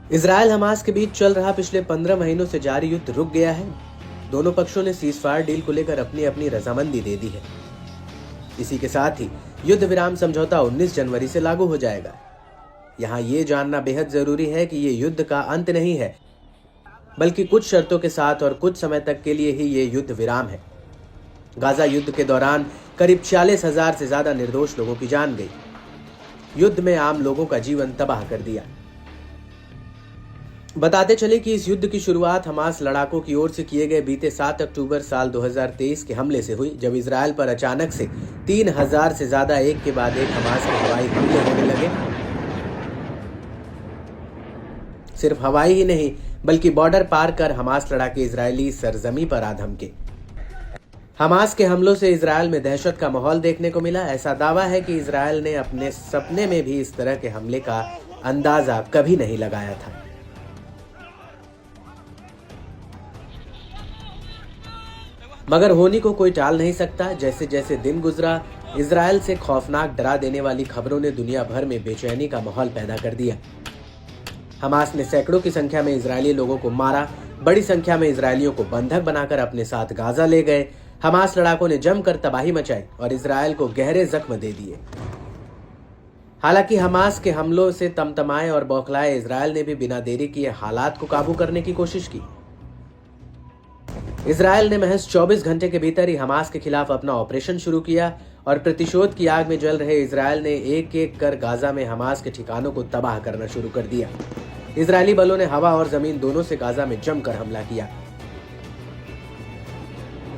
Israel Hamas के बीच चल रहा पिछले 15 महीनों से जारी युद्ध रुक गया है। दोनों पक्षों ने सीजफायर डील को लेकर अपनी अपनी रजामंदी दे दी है। इसी के साथ ही युद्ध विराम समझौता 19 जनवरी से लागू हो जाएगा। यहाँ ये जानना बेहद जरूरी है कि ये युद्ध का अंत नहीं है, बल्कि कुछ शर्तों के साथ और कुछ समय तक के लिए ही ये युद्ध विराम है। गाजा युद्ध के दौरान करीब 46,000 से ज्यादा निर्दोष लोगों की जान गई। युद्ध में आम लोगों का जीवन तबाह कर दिया। बताते चले कि इस युद्ध की शुरुआत हमास लड़ाकों की ओर से किए गए बीते 7 अक्टूबर साल 2023 के हमले से हुई, जब इजरायल पर अचानक से 3,000 से ज्यादा एक के बाद एक हमास के हवाई हमले होने लगे। सिर्फ हवाई ही नहीं, बल्कि बॉर्डर पार कर हमास लड़ाके इजरायली सरजमी पर आ धमके। हमास के हमलों से इजरायल में दहशत का माहौल देखने को मिला। ऐसा दावा है कि इजरायल ने अपने सपने में भी इस तरह के हमले का अंदाजा कभी नहीं लगाया था। मगर होनी को कोई टाल नहीं सकता। जैसे जैसे दिन गुजरा, इजरायल से खौफनाक डरा देने वाली खबरों ने दुनिया भर में बेचैनी का माहौल पैदा कर दिया। हमास ने सैकड़ों की संख्या में इजरायली लोगों को मारा, बड़ी संख्या में इजरायलियों को बंधक बनाकर अपने साथ गाजा ले गए। हमास लड़ाकों ने जमकर तबाही मचाई और इजरायल को गहरे जख्म दे दिए। हालांकि हमास के हमलों से तमतमाए और बौखलाए इजरायल ने भी बिना देरी किए हालात को काबू करने की कोशिश की। इजरायल ने महज 24 घंटे के भीतर ही हमास के खिलाफ अपना ऑपरेशन शुरू किया और प्रतिशोध की आग में जल रहे इजरायल ने एक एक कर गाजा में हमास के ठिकानों को तबाह करना शुरू कर दिया। इजरायली बलों ने हवा और जमीन दोनों से गाजा में जमकर हमला किया।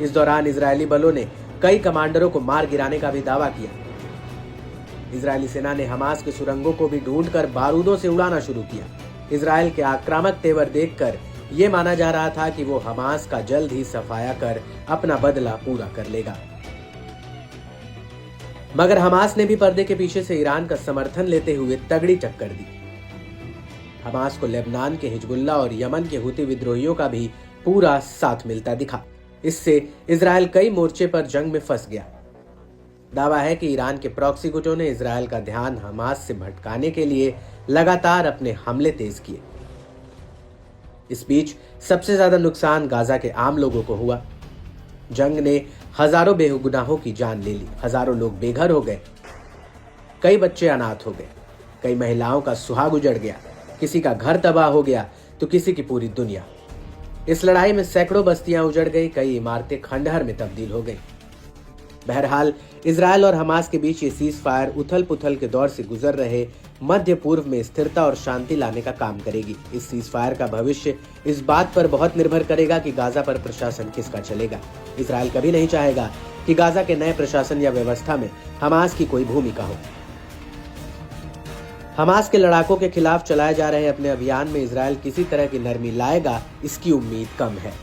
इस दौरान इजरायली बलों ने कई कमांडरों को मार गिराने का भी दावा किया। इजरायली सेना ने हमास के सुरंगों को भी ढूंढकर बारूदों से उड़ाना शुरू किया। इजरायल के आक्रामक तेवर देखकर यह माना जा रहा था कि वो हमास का जल्द ही सफाया कर अपना बदला पूरा कर लेगा। मगर हमास ने भी पर्दे के पीछे से ईरान का समर्थन लेते हुए तगड़ी टक्कर दी। हमास को लेबनान के हिजबुल्लाह और यमन के हुती विद्रोहियों का भी पूरा साथ मिलता दिखा। इससे इजरायल कई मोर्चे पर जंग में फंस गया। दावा है कि ईरान के प्रॉक्सी गुटों ने इजरायल का ध्यान हमास से भटकाने के लिए लगातार अपने हमले तेज किए। इस बीच सबसे ज्यादा नुकसान गाजा के आम लोगों को हुआ। जंग ने हजारों बेगुनाहों की जान ले ली। हजारों लोग बेघर हो गए, कई बच्चे अनाथ हो गए, कई महिलाओं का सुहाग उजड़ गया, किसी का घर तबाह हो गया तो किसी की पूरी दुनिया। इस लड़ाई में सैकड़ों बस्तियां उजड़ गई, कई इमारतें खंडहर में तब्दील हो गई। बहरहाल इजरायल और हमास के बीच ये सीज फायर उथल पुथल के दौर से गुजर रहे मध्य पूर्व में स्थिरता और शांति लाने का काम करेगी। इस सीज फायर का भविष्य इस बात पर बहुत निर्भर करेगा कि गाजा पर प्रशासन किसका चलेगा। इजरायल कभी नहीं चाहेगा कि गाजा के नए प्रशासन या व्यवस्था में हमास की कोई भूमिका हो। हमास के लड़ाकों के खिलाफ चलाए जा रहे अपने अभियान में इजरायल किसी तरह की नरमी लाएगा, इसकी उम्मीद कम है।